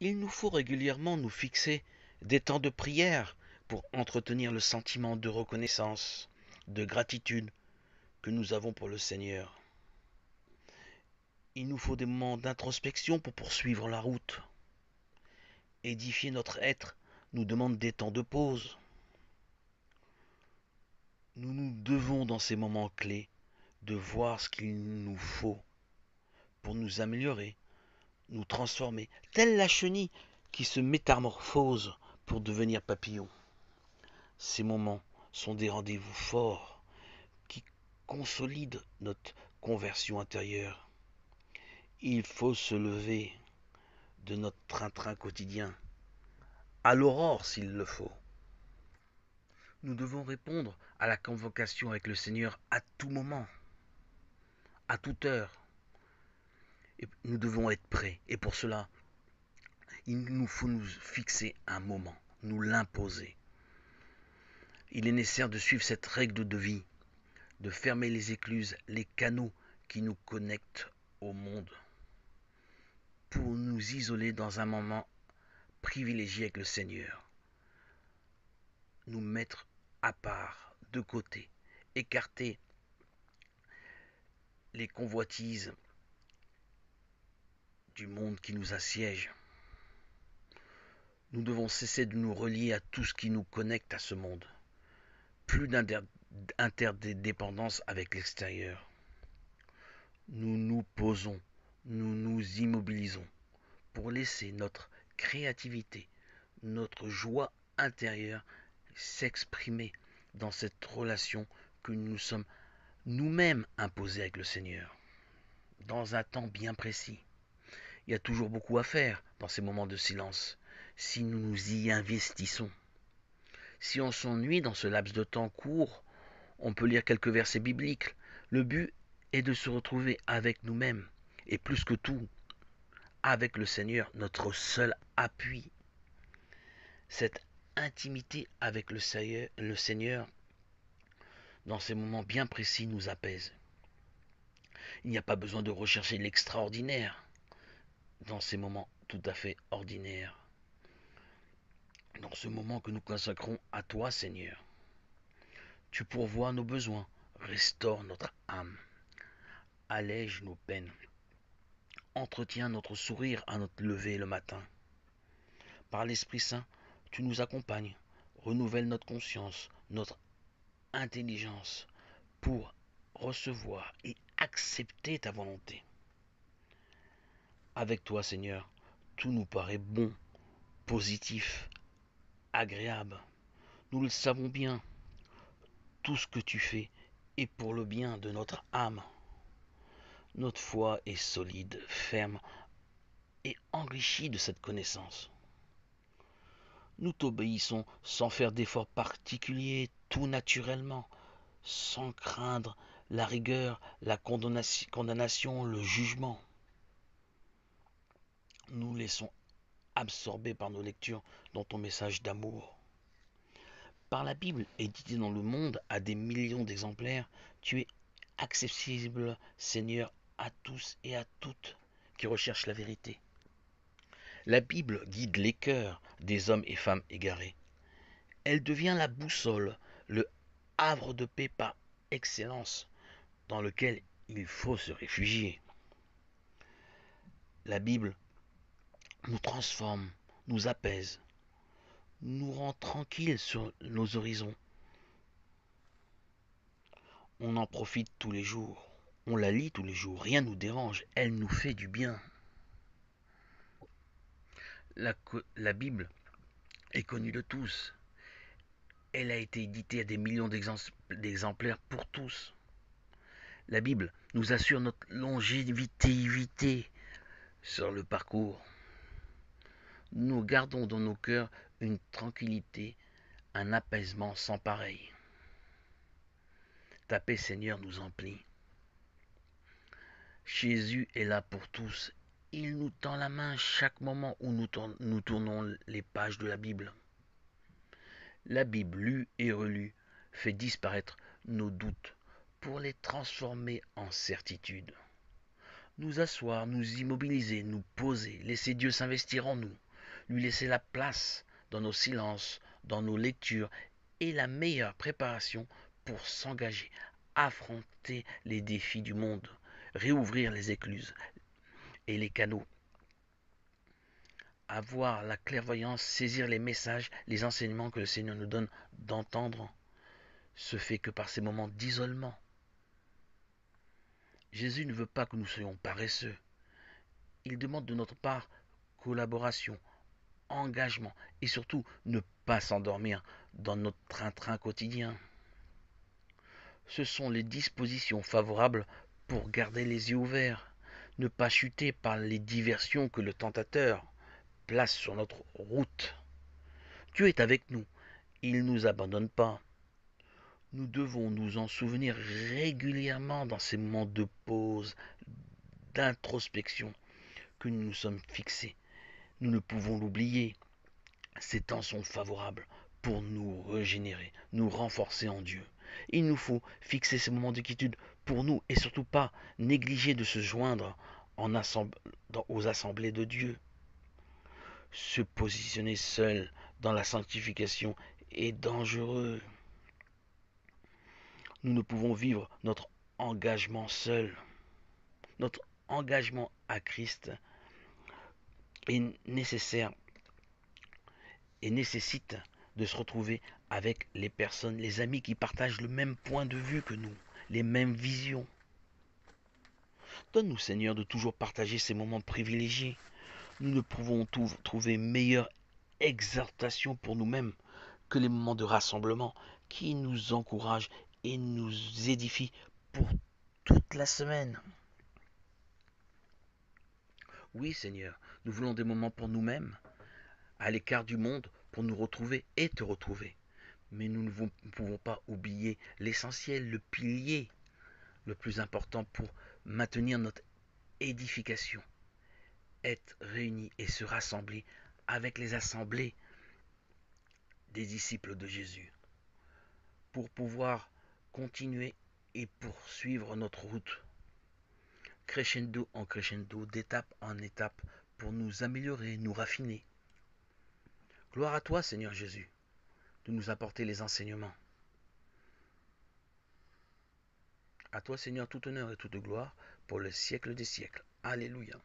Il nous faut régulièrement nous fixer des temps de prière pour entretenir le sentiment de reconnaissance, de gratitude que nous avons pour le Seigneur. Il nous faut des moments d'introspection pour poursuivre la route. Édifier notre être nous demande des temps de pause. Nous devons dans ces moments clés de voir ce qu'il nous faut pour nous améliorer, nous transformer, telle la chenille qui se métamorphose pour devenir papillon. Ces moments sont des rendez-vous forts qui consolident notre conversion intérieure. Il faut se lever de notre train-train quotidien, à l'aurore s'il le faut. Nous devons répondre à la convocation avec le Seigneur à tout moment, à toute heure. Et nous devons être prêts. Et pour cela, il nous faut nous fixer un moment, nous l'imposer. Il est nécessaire de suivre cette règle de vie, de fermer les écluses, les canaux qui nous connectent au monde, pour nous isoler dans un moment privilégié avec le Seigneur, nous mettre à part, de côté, écarter les convoitises du monde qui nous assiège. Nous devons cesser de nous relier à tout ce qui nous connecte à ce monde. Plus d'interdépendance avec l'extérieur. Nous nous posons, nous nous immobilisons pour laisser notre créativité, notre joie intérieure s'exprimer dans cette relation que nous sommes nous-mêmes imposés avec le Seigneur, dans un temps bien précis. Il y a toujours beaucoup à faire dans ces moments de silence, si nous nous y investissons. Si on s'ennuie dans ce laps de temps court, on peut lire quelques versets bibliques. Le but est de se retrouver avec nous-mêmes, et plus que tout, avec le Seigneur, notre seul appui. Cette intimité avec le Seigneur, dans ces moments bien précis, nous apaise. Il n'y a pas besoin de rechercher l'extraordinaire dans ces moments tout à fait ordinaires. Dans ce moment que nous consacrons à toi, Seigneur, tu pourvois nos besoins, restaure notre âme, allège nos peines, entretiens notre sourire à notre lever le matin. Par l'Esprit Saint, tu nous accompagnes, renouvelle notre conscience, notre intelligence pour recevoir et accepter ta volonté. Avec toi, Seigneur, tout nous paraît bon, positif, agréable. Nous le savons bien, tout ce que tu fais est pour le bien de notre âme. Notre foi est solide, ferme et enrichie de cette connaissance. Nous t'obéissons sans faire d'efforts particuliers, tout naturellement, sans craindre la rigueur, la condamnation, le jugement. Nous laissons absorber par nos lectures dans ton message d'amour. Par la Bible, éditée dans le monde à des millions d'exemplaires, tu es accessible, Seigneur, à tous et à toutes qui recherchent la vérité. La Bible guide les cœurs des hommes et femmes égarés. Elle devient la boussole, le havre de paix par excellence dans lequel il faut se réfugier. La Bible nous transforme, nous apaise, nous rend tranquilles sur nos horizons. On en profite tous les jours, on la lit tous les jours, rien ne nous dérange, elle nous fait du bien. La Bible est connue de tous. Elle a été éditée à des millions d'exemplaires pour tous. La Bible nous assure notre longévité sur le parcours. Nous gardons dans nos cœurs une tranquillité, un apaisement sans pareil. Ta paix, Seigneur, nous emplit. Jésus est là pour tous. Il nous tend la main chaque moment où nous tournons les pages de la Bible. La Bible, lue et relue, fait disparaître nos doutes pour les transformer en certitude. Nous asseoir, nous immobiliser, nous poser, laisser Dieu s'investir en nous, lui laisser la place dans nos silences, dans nos lectures et la meilleure préparation pour s'engager, affronter les défis du monde, réouvrir les écluses et les canaux, avoir la clairvoyance, saisir les messages, les enseignements que le Seigneur nous donne d'entendre, se fait que par ces moments d'isolement. Jésus ne veut pas que nous soyons paresseux. Il demande de notre part collaboration, engagement et surtout ne pas s'endormir dans notre train-train quotidien. Ce sont les dispositions favorables pour garder les yeux ouverts, ne pas chuter par les diversions que le tentateur place sur notre route. Dieu est avec nous, il ne nous abandonne pas. Nous devons nous en souvenir régulièrement dans ces moments de pause, d'introspection que nous nous sommes fixés. Nous ne pouvons l'oublier. Ces temps sont favorables pour nous régénérer, nous renforcer en Dieu. Il nous faut fixer ces moments de quiétude pour nous et surtout pas négliger de se joindre aux assemblées de Dieu. Se positionner seul dans la sanctification est dangereux. Nous ne pouvons vivre notre engagement seul. Notre engagement à Christ est nécessaire et nécessite de se retrouver avec les personnes, les amis qui partagent le même point de vue que nous, les mêmes visions. Donne-nous, Seigneur, de toujours partager ces moments privilégiés. Nous ne pouvons trouver meilleure exaltation pour nous-mêmes que les moments de rassemblement qui nous encouragent et nous édifient pour toute la semaine. Oui, Seigneur, nous voulons des moments pour nous-mêmes, à l'écart du monde, pour nous retrouver et te retrouver. Mais nous ne pouvons pas oublier l'essentiel, le pilier, le plus important pour maintenir notre édification. Être réunis et se rassembler avec les assemblées des disciples de Jésus pour pouvoir continuer et poursuivre notre route, crescendo en crescendo, d'étape en étape, pour nous améliorer, nous raffiner. Gloire à toi, Seigneur Jésus, de nous apporter les enseignements. À toi, Seigneur, tout honneur et toute gloire pour le siècle des siècles. Alléluia.